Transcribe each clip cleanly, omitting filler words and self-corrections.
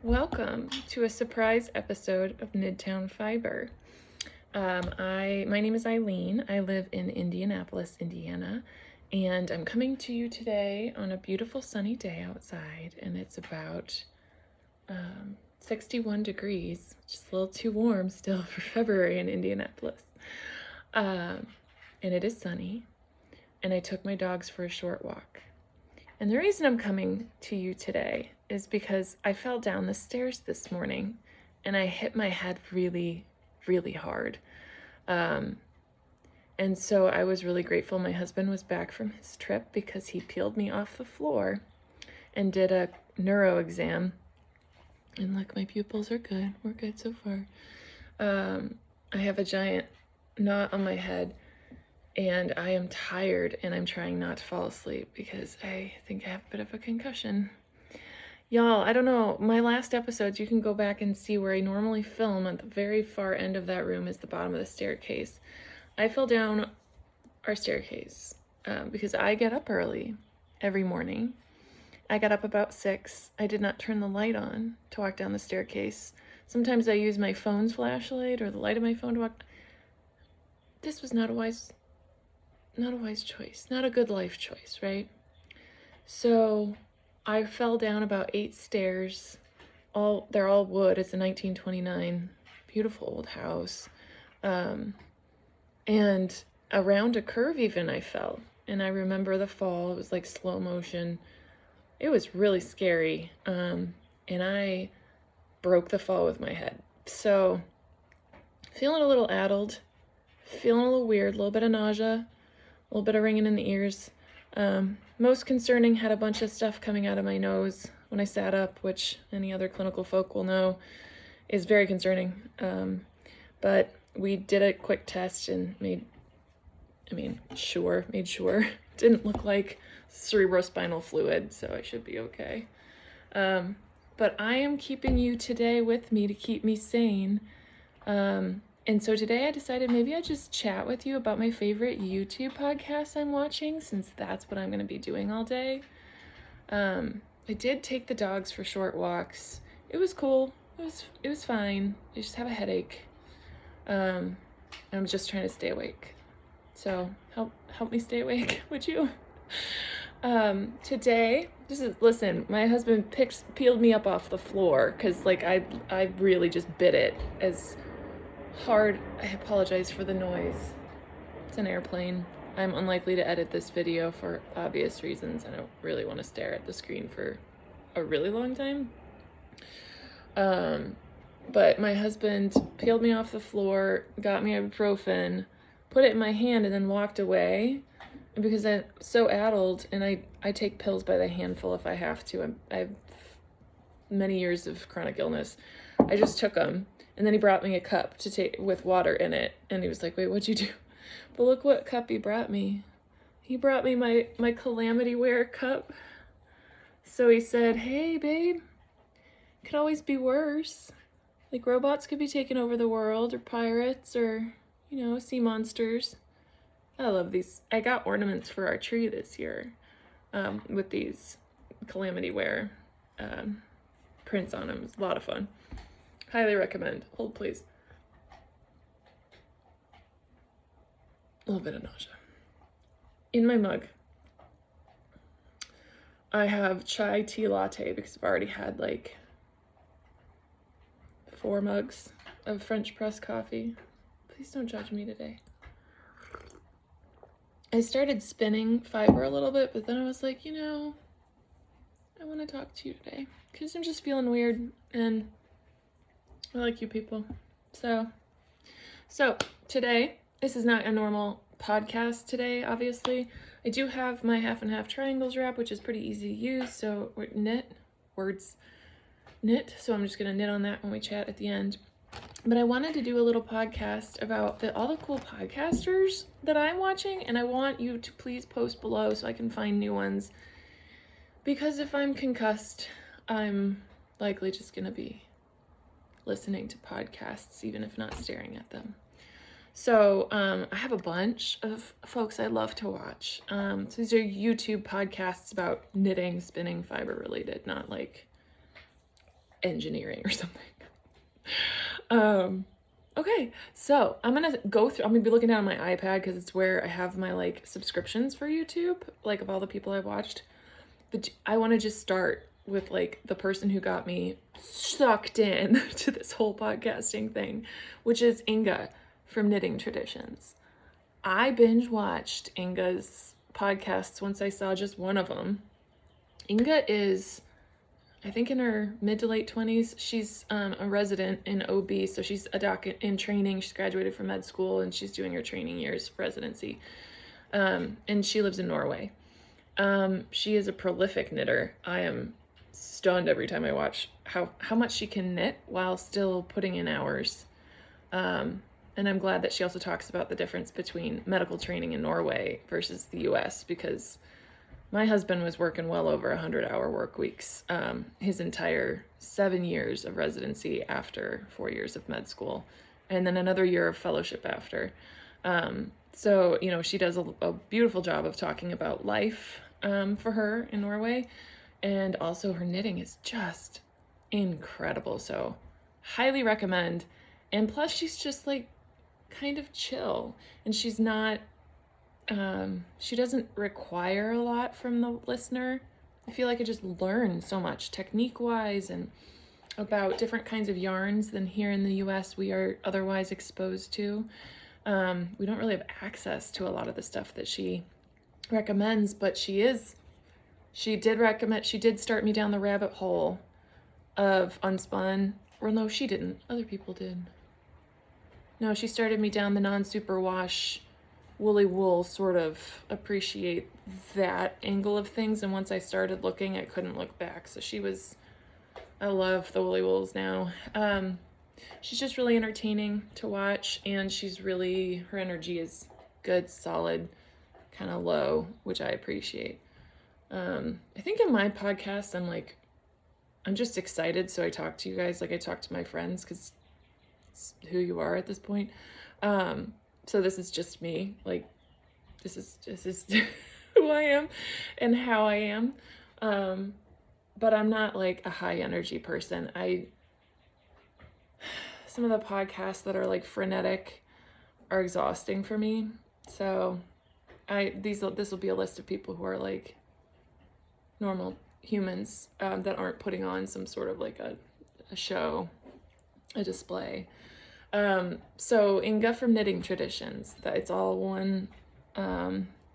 Welcome to a surprise episode of Midtown Fiber. My name is Eileen. I live in Indianapolis, Indiana, and I'm coming to you today on a beautiful sunny day outside, and it's about 61 degrees, just a little too warm still for February in Indianapolis. And it is sunny, and I took my dogs for a short walk. And the reason I'm coming to you today is because I fell down the stairs this morning and I hit my head really, really hard. And so I was really grateful my husband was back from his trip because he peeled me off the floor and did a neuro exam. And look, my pupils are good. We're good so far. I have a giant knot on my head. And I am tired and I'm trying not to fall asleep because I think I have a bit of a concussion. Y'all, I don't know, my last episodes, you can go back and see where I normally film. At the very far end of that room is the bottom of the staircase. I fell down our staircase because I get up early every morning. I got up about 6. I did not turn the light on to walk down the staircase. Sometimes I use my phone's flashlight or the light of my phone to walk. This was not a wise choice, not a good life choice, right? So I fell down about 8 stairs. They're all wood. It's a 1929 beautiful old house. And around a curve even I fell. And I remember the fall. It was like slow motion. It was really scary. And I broke the fall with my head. So feeling a little addled, feeling a little weird, a little bit of nausea, a little bit of ringing in the ears. Most concerning, had a bunch of stuff coming out of my nose when I sat up, which any other clinical folk will know is very concerning. But we did a quick test and made sure. Didn't look like cerebrospinal fluid, so I should be okay. But I am keeping you today with me to keep me sane. And so today I decided maybe I'd just chat with you about my favorite YouTube podcasts I'm watching, since that's what I'm going to be doing all day. I did take the dogs for short walks. It was cool. It was fine. I just have a headache. I'm just trying to stay awake. So help me stay awake, would you? Today, listen, my husband peeled me up off the floor because I really just bit it as hard. I apologize for the noise. It's an airplane. I'm unlikely to edit this video for obvious reasons. I don't really want to stare at the screen for a really long time. But my husband peeled me off the floor, got me ibuprofen, put it in my hand, and then walked away. And because I'm so addled, and I take pills by the handful if I have to. I have many years of chronic illness. I just took them. And then he brought me a cup to take with water in it. And he was like, wait, what'd you do? But look what cup he brought me. He brought me my Calamity Wear cup. So he said, hey, babe, it could always be worse. Like robots could be taking over the world, or pirates, or, sea monsters. I love these. I got ornaments for our tree this year with these Calamity Wear prints on them. It's a lot of fun. Highly recommend. Hold, please. A little bit of nausea. In my mug, I have chai tea latte because I've already had 4 mugs of French press coffee. Please don't judge me today. I started spinning fiber a little bit, but then I was like, I want to talk to you today because I'm just feeling weird and I like you people. So today, this is not a normal podcast today, obviously. I do have my half and half triangles wrap, which is pretty easy to use. So knit, so I'm just going to knit on that when we chat at the end. But I wanted to do a little podcast about all the cool podcasters that I'm watching, and I want you to please post below so I can find new ones. Because if I'm concussed, I'm likely just going to be listening to podcasts, even if not staring at them. So I have a bunch of folks I love to watch. So these are YouTube podcasts about knitting, spinning, fiber related, not engineering or something. Okay, so I'm gonna be looking down on my iPad because it's where I have my like subscriptions for YouTube, like of all the people I've watched. But I want to just start with like the person who got me sucked in to this whole podcasting thing, which is Inga from Knitting Traditions. I binge watched Inga's podcasts once I saw just one of them. Inga is, I think, in her mid to late 20s. She's a resident in OB, so she's a doc in training. She's graduated from med school and she's doing her training years of residency. And she lives in Norway. She is a prolific knitter. I am stunned every time I watch how much she can knit while still putting in hours. And I'm glad that she also talks about the difference between medical training in Norway versus the US, because my husband was working well over 100-hour work weeks, his entire 7 years of residency after 4 years of med school, and then another year of fellowship after. So, you know, she does a beautiful job of talking about life for her in Norway, and also her knitting is just incredible. So highly recommend. And plus she's just like kind of chill, and she's not, she doesn't require a lot from the listener. I feel like I just learn so much technique wise and about different kinds of yarns than here in the US we are otherwise exposed to. We don't really have access to a lot of the stuff that she recommends, but she did start me down the rabbit hole of unspun. Or no, she didn't. Other people did. No, she started me down the non-superwash woolly wool, sort of appreciate that angle of things. And once I started looking, I couldn't look back. So I love the woolly wools now. She's just really entertaining to watch, and her energy is good, solid, kind of low, which I appreciate. I think in my podcast, I'm just excited. So I talk to you guys like I talk to my friends, because it's who you are at this point. So this is just me. Like, this is who I am and how I am. But I'm not like a high energy person. Some of the podcasts that are like frenetic are exhausting for me. So this will be a list of people who are like normal humans, that aren't putting on some sort of like a show, a display. So Inga from Knitting Traditions, that it's all one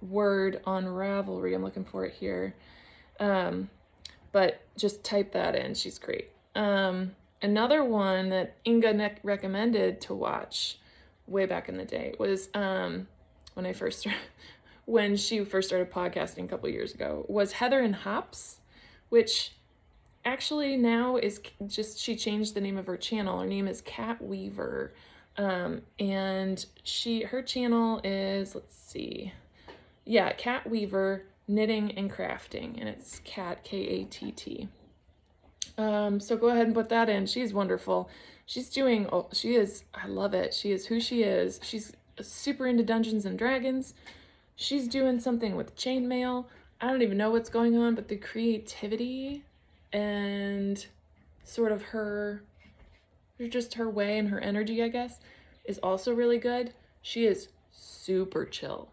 word on Ravelry. I'm looking for it here. But just type that in. She's great. Another one that Inga recommended to watch way back in the day was when she first started podcasting a couple years ago, was Heather and Hops, which actually now is just, she changed the name of her channel. Her name is Cat Weaver. And her channel is, Cat Weaver Knitting and Crafting, and it's Cat, K-A-T-T. So go ahead and put that in. She's wonderful. I love it. She is who she is. She's super into Dungeons and Dragons. She's doing something with chainmail. I don't even know what's going on, but the creativity and sort of her way and her energy, I guess, is also really good. She is super chill.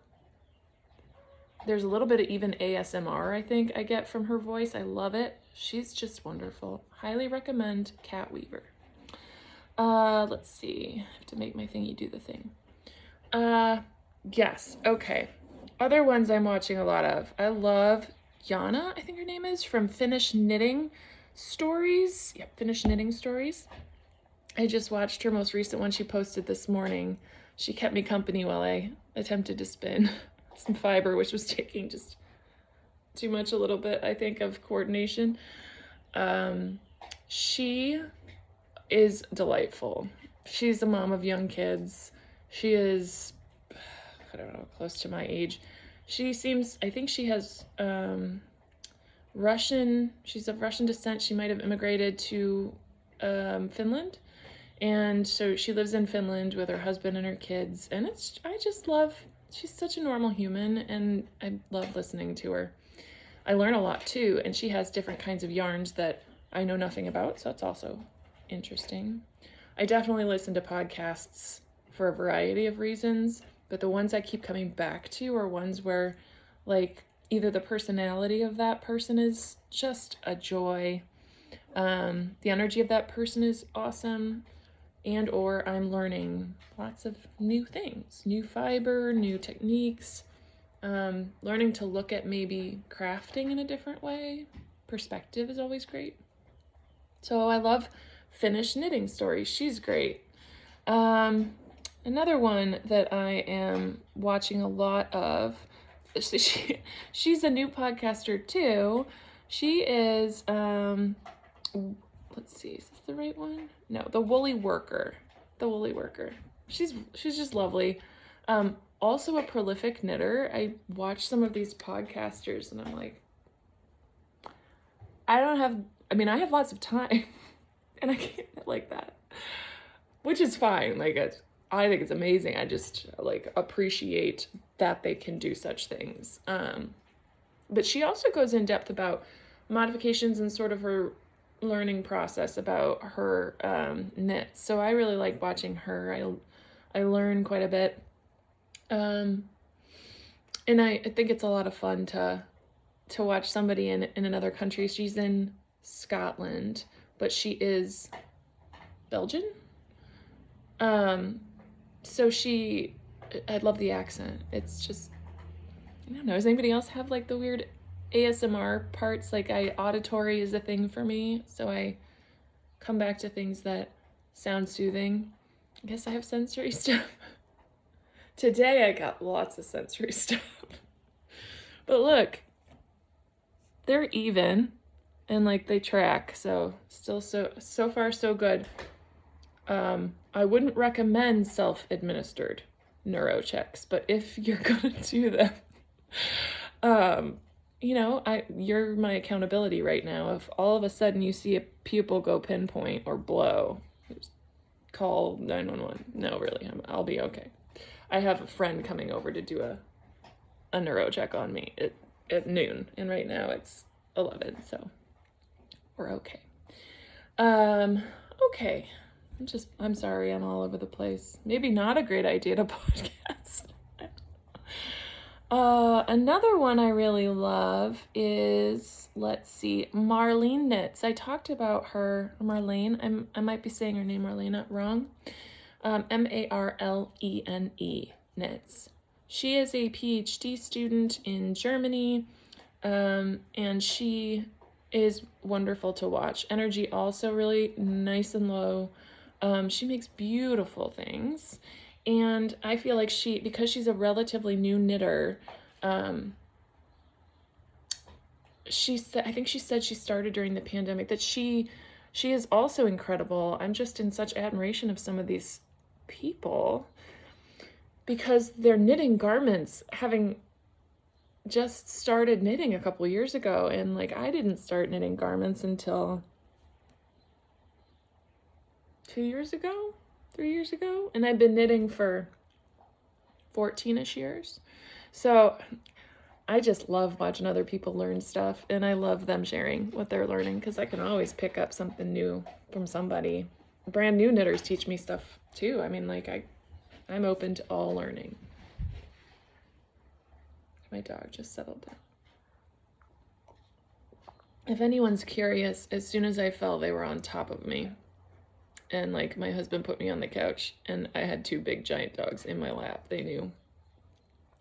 There's a little bit of even ASMR, I think, I get from her voice. I love it. She's just wonderful. Highly recommend Cat Weaver. Let's see. I have to make my thingy do the thing. Yes. Okay. Other ones I'm watching a lot of. I love Jana, I think her name is, from Finnish Knitting Stories. Yep, Finnish Knitting Stories. I just watched her most recent one she posted this morning. She kept me company while I attempted to spin some fiber, which was taking just too much, a little bit, I think, of coordination. She is delightful. She's a mom of young kids. She is, I don't know, close to my age. I think she has she's of Russian descent. She might have immigrated to Finland. And so she lives in Finland with her husband and her kids. And she's such a normal human, and I love listening to her. I learn a lot too, and she has different kinds of yarns that I know nothing about, so it's also interesting. I definitely listen to podcasts for a variety of reasons, but the ones I keep coming back to are ones where, like, either the personality of that person is just a joy, the energy of that person is awesome, and or I'm learning lots of new things, new fiber, new techniques, learning to look at maybe crafting in a different way. Perspective is always great. So I love Finnish knitting stories. She's great. Another one that I am watching a lot of, she's a new podcaster too. She is, let's see, is this the right one? No, The Woolly Worker. The Woolly Worker. She's just lovely. Also a prolific knitter. I watch some of these podcasters and I'm like, I have lots of time and I can't knit like that, which is fine. Like, I think it's amazing. I just like appreciate that they can do such things. But she also goes in depth about modifications and sort of her learning process about her knits. So I really like watching her. I learn quite a bit. And I think it's a lot of fun to watch somebody in another country. She's in Scotland, but she is Belgian. So I love the accent. It's just, I don't know. Does anybody else have like the weird ASMR parts? Like auditory is a thing for me. So I come back to things that sound soothing. I guess I have sensory stuff. Today I got lots of sensory stuff. But look, they're even and like they track. So still so far so good. I wouldn't recommend self-administered neuro checks, but if you're gonna do them, you're my accountability right now. If all of a sudden you see a pupil go pinpoint or blow, just call 911. No, really, I'll be okay. I have a friend coming over to do a neuro check on me at noon, and right now it's 11, so we're okay. Okay. I'm sorry, I'm all over the place. Maybe not a great idea to podcast. Another one I really love is, let's see, Marlene Knits. I talked about her, Marlene. I might be saying her name, Marlene, wrong. Marlene Knits. She is a PhD student in Germany, and she is wonderful to watch. Energy also really nice and low. She makes beautiful things, and I feel like because she's a relatively new knitter, I think she said she started during the pandemic, that she is also incredible. I'm just in such admiration of some of these people because they're knitting garments, having just started knitting a couple years ago, and like I didn't start knitting garments until 3 years ago, and I've been knitting for 14-ish years. So I just love watching other people learn stuff, and I love them sharing what they're learning because I can always pick up something new from somebody. Brand new knitters teach me stuff too. I mean, like I'm open to all learning. My dog just settled down. If anyone's curious, as soon as I fell, they were on top of me. And like my husband put me on the couch and I had 2 big giant dogs in my lap. They knew.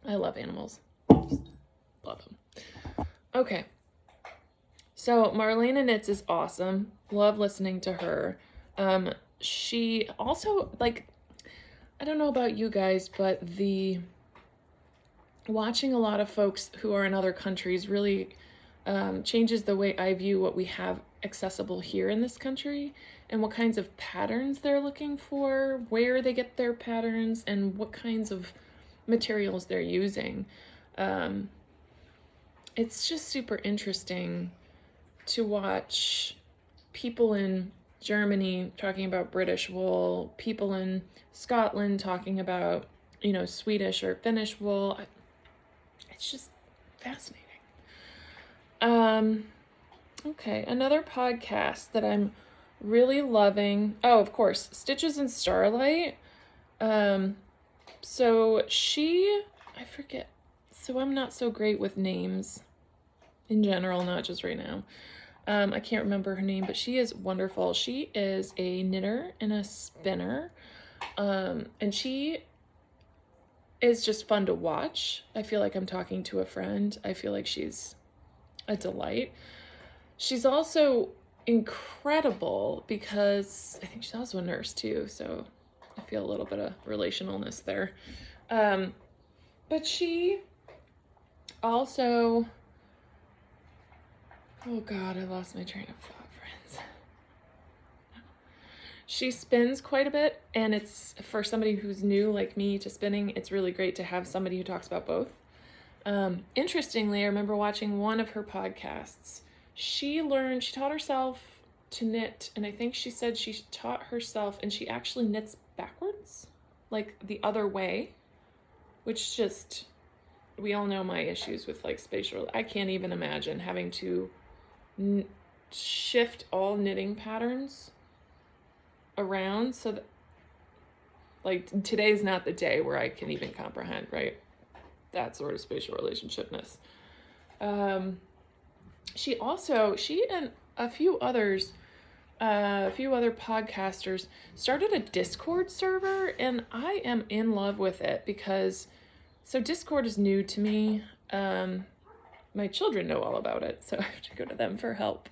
I love animals. Love them. Okay. So Marlene Knits is awesome. Love listening to her. She also, like, I don't know about you guys, but watching a lot of folks who are in other countries really changes the way I view what we have accessible here in this country and what kinds of patterns they're looking for, where they get their patterns, and what kinds of materials they're using. It's just super interesting to watch people in Germany talking about British wool, people in Scotland talking about, Swedish or Finnish wool. It's just fascinating. Okay, another podcast that I'm really loving. Oh, of course, Stitches and Starlight. So I forget. So I'm not so great with names in general, not just right now. I can't remember her name, but she is wonderful. She is a knitter and a spinner. And she is just fun to watch. I feel like I'm talking to a friend. I feel like she's a delight. She's also incredible because I think she's also a nurse too, so I feel a little bit of relationalness there. But she also, oh God, I lost my train of thought, friends. She spins quite a bit, and it's for somebody who's new like me to spinning, it's really great to have somebody who talks about both. Interestingly, I remember watching one of her podcasts. She taught herself to knit, and I think she said she taught herself, and she actually knits backwards, like the other way, which just, we all know my issues with like spatial. I can't even imagine having to shift all knitting patterns around so that, like, today's not the day where I can even comprehend, right? That sort of spatial relationshipness. She and a few other podcasters started a Discord server, and I am in love with it because, so Discord is new to me. My children know all about it, so I have to go to them for help.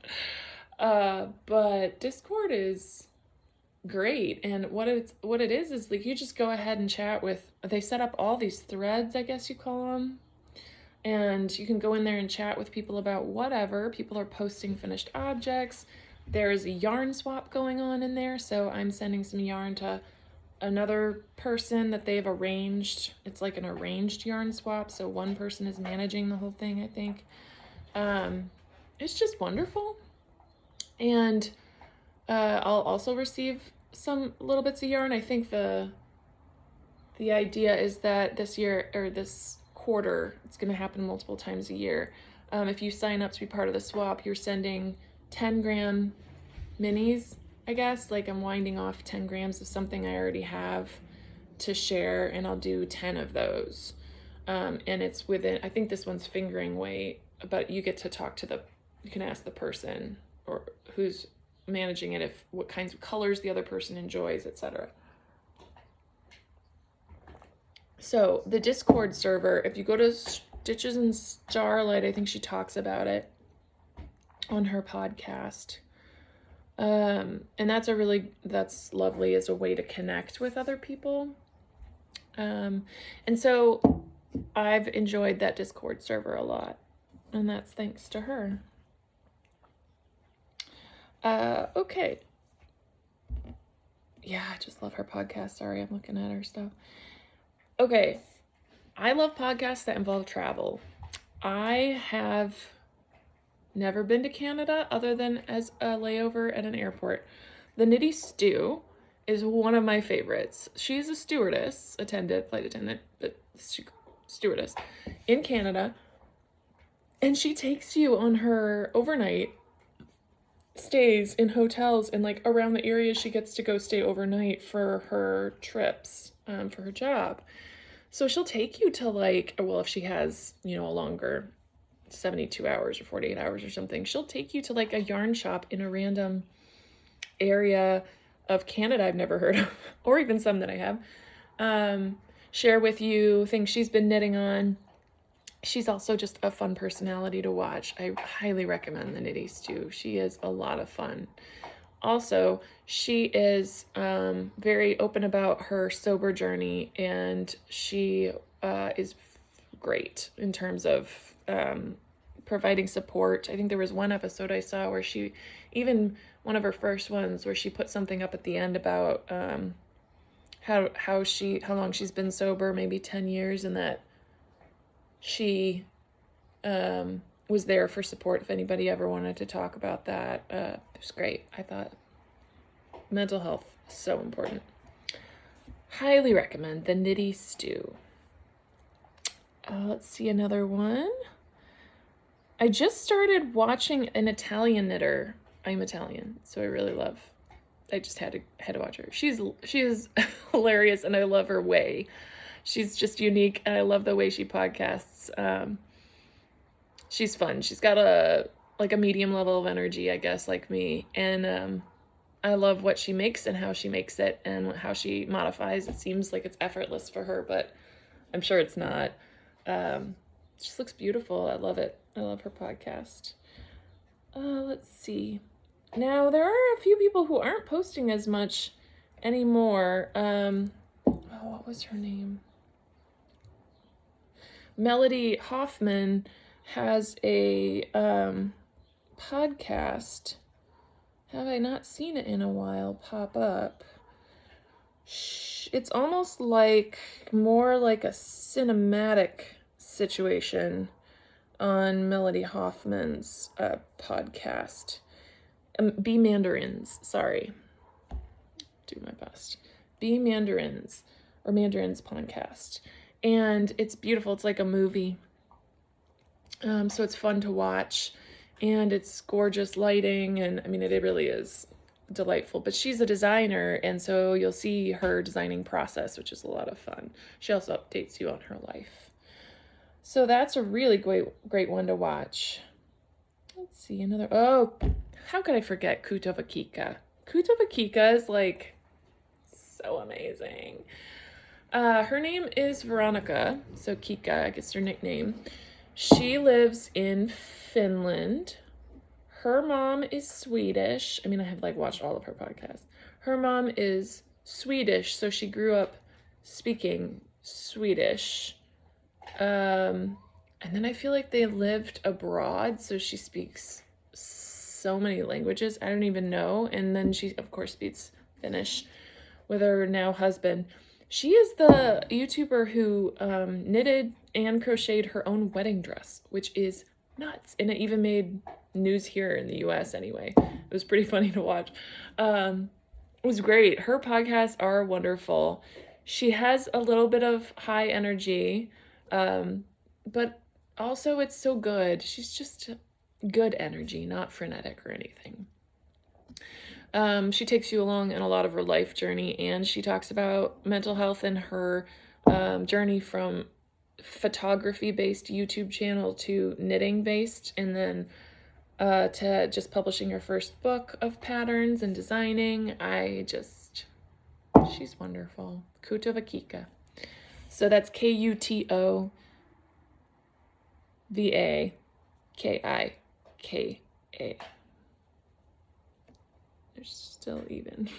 But Discord is great, and what it is like you just go ahead and chat with, they set up all these threads, I guess you call them, and you can go in there and chat with people about whatever. People are posting finished objects. There's a yarn swap going on in there, so I'm sending some yarn to another person that they've arranged. It's like an arranged yarn swap, so one person is managing the whole thing, I think. It's just wonderful. And I'll also receive some little bits of yarn. I think the idea is that this year, or this quarter, it's going to happen multiple times a year. If you sign up to be part of the swap, you're sending 10-gram minis, I guess. Like, I'm winding off 10 grams of something I already have to share, and I'll do 10 of those. And it's within, I think this one's fingering weight, but you get to talk to you can ask the person or who's managing it what kinds of colors the other person enjoys, etc. So the Discord server, if you go to Stitches and Starlight, I think she talks about it on her podcast. And that's lovely as a way to connect with other people. And so I've enjoyed that Discord server a lot, and that's thanks to her. Okay. Yeah, I just love her podcast. Sorry, I'm looking at her stuff. Okay. I love podcasts that involve travel. I have never been to Canada other than as a layover at an airport. The Nitty Stew is one of my favorites. She's a flight attendant, but stewardess in Canada. And she takes you on her overnight stays in hotels and like around the area she gets to go stay overnight for her trips, for her job. So she'll take you to like, well, if she has, a longer 72 hours or 48 hours or something, she'll take you to like a yarn shop in a random area of Canada I've never heard of, or even some that I have. Share with you things she's been knitting on. She's also just a fun personality to watch. I highly recommend the Nitty Stew. She is a lot of fun. Also, she is very open about her sober journey, and she is great in terms of providing support. I think there was one episode I saw where one of her first ones, where she put something up at the end about how long she's been sober, maybe 10 years, and that she was there for support if anybody ever wanted to talk about that. It was great. I thought mental health is so important. Highly recommend the Nitty Stew. Let's see another one. I just started watching an Italian knitter. I'm Italian, so I just had to watch her. She is hilarious, and I love her way. She's just unique, and I love the way she podcasts. She's fun. She's got a medium level of energy, I guess, like me. And I love what she makes and how she makes it and how she modifies. It seems like it's effortless for her, but I'm sure it's not. She just looks beautiful. I love it. I love her podcast. Let's see. Now, there are a few people who aren't posting as much anymore. What was her name? Melody Hoffman has a podcast. Have I not seen it in a while pop up? It's almost like more like a cinematic situation on Melody Hoffman's podcast. Be Mandarins, sorry. Do my best. Be Mandarins, or Mandarins podcast. And it's beautiful. It's like a movie. So it's fun to watch. And it's gorgeous lighting. And I mean, it really is delightful. But she's a designer. And so you'll see her designing process, which is a lot of fun. She also updates you on her life. So that's a really great one to watch. Let's see, another. Oh, how could I forget Kutova Kika? Kutova Kika is like so amazing. Her name is Veronica, so Kika, I guess her nickname. She lives in Finland. Her mom is Swedish. I mean, I have watched all of her podcasts. Her mom is Swedish, so she grew up speaking Swedish. And then I feel like they lived abroad, so she speaks so many languages. I don't even know. And then she, of course, speaks Finnish with her now husband. She is the YouTuber who knitted and crocheted her own wedding dress, which is nuts. And it even made news here in the US anyway. It was pretty funny to watch. It was great. Her podcasts are wonderful. She has a little bit of high energy, but also it's so good. She's just good energy, not frenetic or anything. She takes you along in a lot of her life journey, and she talks about mental health and her journey from photography-based YouTube channel to knitting-based, and then to just publishing her first book of patterns and designing. She's wonderful. Kutova Kika. So that's Kutovakika. They're still even.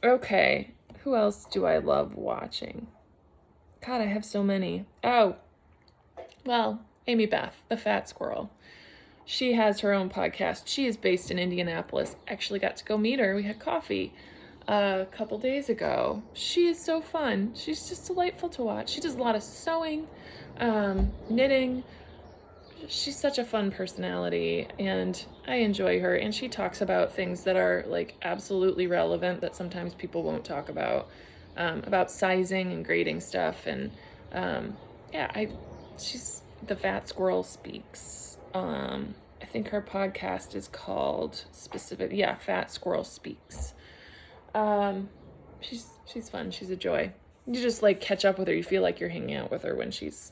Okay. Who else do I love watching? God, I have so many. Oh, well, Amy Beth, the fat squirrel. She has her own podcast. She is based in Indianapolis. Actually got to go meet her. We had coffee a couple days ago. She is so fun. She's just delightful to watch. She does a lot of sewing, knitting. She's such a fun personality, and I enjoy her. And she talks about things that are absolutely relevant that sometimes people won't talk about sizing and grading stuff. And she's the Fat Squirrel Speaks. I think her podcast is called Fat Squirrel Speaks. She's fun. She's a joy. You just catch up with her. You feel like you're hanging out with her when she's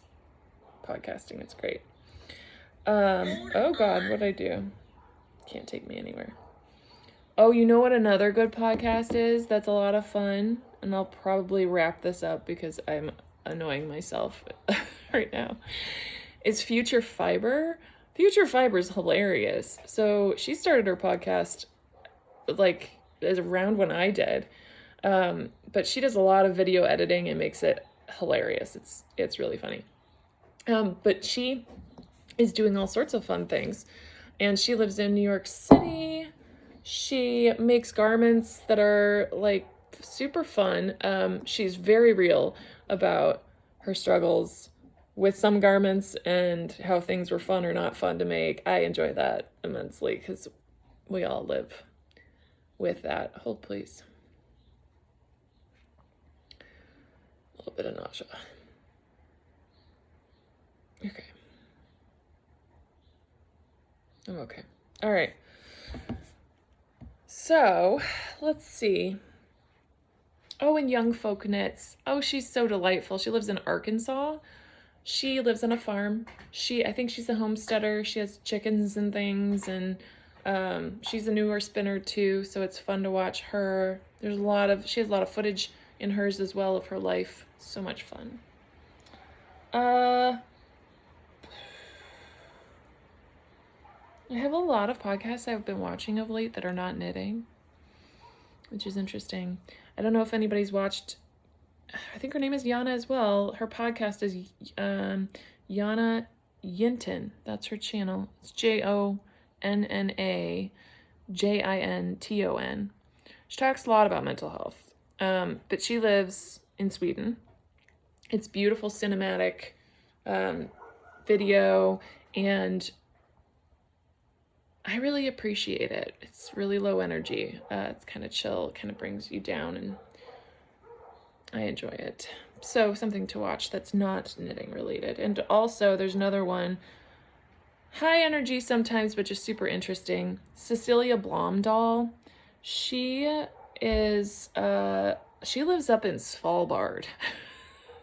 podcasting. It's great. Oh God, what'd I do? Can't take me anywhere. Oh, you know what another good podcast is? That's a lot of fun. And I'll probably wrap this up because I'm annoying myself right now. It's Future Fiber. Future Fiber is hilarious. So she started her podcast as around when I did. But she does a lot of video editing and makes it hilarious. It's really funny. But she is doing all sorts of fun things. And she lives in New York City. She makes garments that are super fun. She's very real about her struggles with some garments and how things were fun or not fun to make. I enjoy that immensely because we all live with that. Hold, please. A little bit of nausea. Okay. I'm okay. All right. So, let's see. Oh, and Young Folk Knits. Oh, she's so delightful. She lives in Arkansas. She lives on a farm. I think she's a homesteader. She has chickens and things, and she's a newer spinner too, so it's fun to watch her. She has a lot of footage in hers as well of her life. So much fun. I have a lot of podcasts I've been watching of late that are not knitting, which is interesting. I don't know if anybody's watched, I think her name is Yana as well. Her podcast is Yana Yinton. That's her channel. It's JONNAJINTON. She talks a lot about mental health, but she lives in Sweden. It's beautiful cinematic video, and I really appreciate it. It's really low energy. It's kind of chill, kind of brings you down, and I enjoy it. So something to watch that's not knitting related. And also there's another one, high energy sometimes, but just super interesting. Cecilia Blomdahl. She lives up in Svalbard,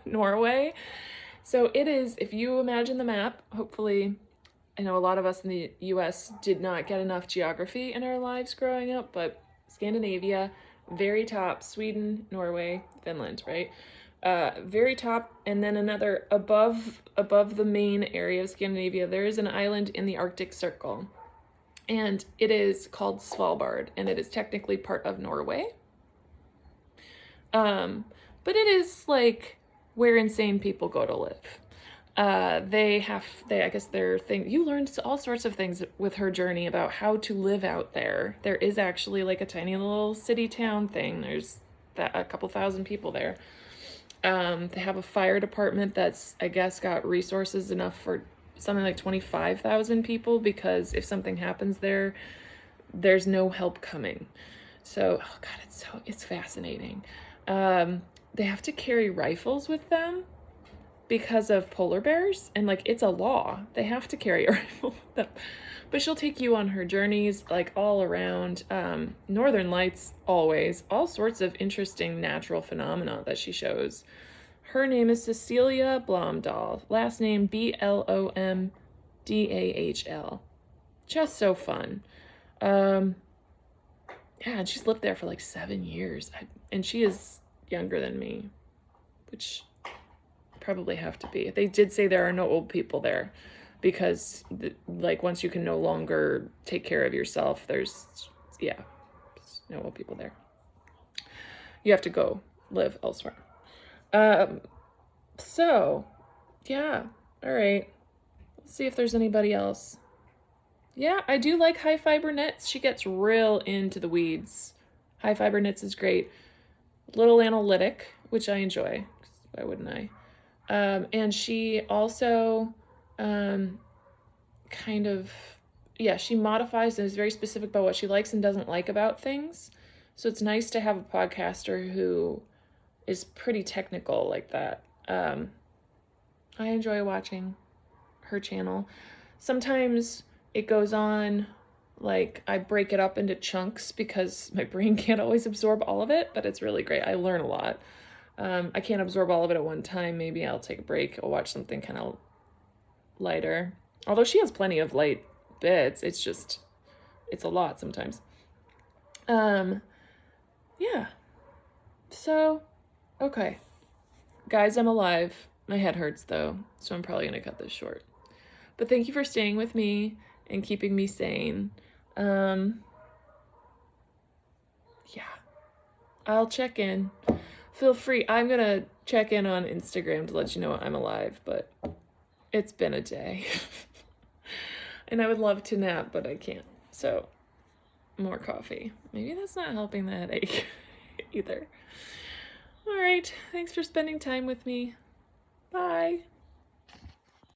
Norway. So it is, if you imagine the map, hopefully, I know a lot of us in the US did not get enough geography in our lives growing up, but Scandinavia, very top, Sweden, Norway, Finland, right? Very top, and then another above the main area of Scandinavia, there is an island in the Arctic Circle, and it is called Svalbard, and it is technically part of Norway. But it is like where insane people go to live. I guess their thing, you learned all sorts of things with her journey about how to live out there. There is actually like a tiny little city town thing. There's a couple thousand people there. They have a fire department that's, I guess, got resources enough for something like 25,000 people, because if something happens there, there's no help coming. So, oh God, it's fascinating. They have to carry rifles with them because of polar bears, and like it's a law. They have to carry a rifle with them. But she'll take you on her journeys like all around. Northern Lights, always. All sorts of interesting natural phenomena that she shows. Her name is Cecilia Blomdahl. Last name Blomdahl. Just so fun. Yeah, and she's lived there for like 7 years. And she is younger than me, which probably have to be. They did say there are no old people there, because like once you can no longer take care of yourself, there's no old people there. You have to go live elsewhere. So yeah, all right, let's see if there's anybody else. Yeah, I do like High Fiber Knits. She gets real into the weeds. High Fiber Knits is great. Little analytic, which I enjoy. Why wouldn't I? And she also she modifies and is very specific about what she likes and doesn't like about things. So it's nice to have a podcaster who is pretty technical like that. I enjoy watching her channel. Sometimes it goes on, like I break it up into chunks because my brain can't always absorb all of it, but it's really great. I learn a lot. I can't absorb all of it at one time. Maybe I'll take a break. I'll watch something kind of lighter. Although she has plenty of light bits. It's a lot sometimes. Yeah. So, okay. Guys, I'm alive. My head hurts though, so I'm probably going to cut this short. But thank you for staying with me and keeping me sane. Yeah. I'll check in. Feel free. I'm going to check in on Instagram to let you know I'm alive, but it's been a day. And I would love to nap, but I can't. So, more coffee. Maybe that's not helping the headache either. All right. Thanks for spending time with me. Bye.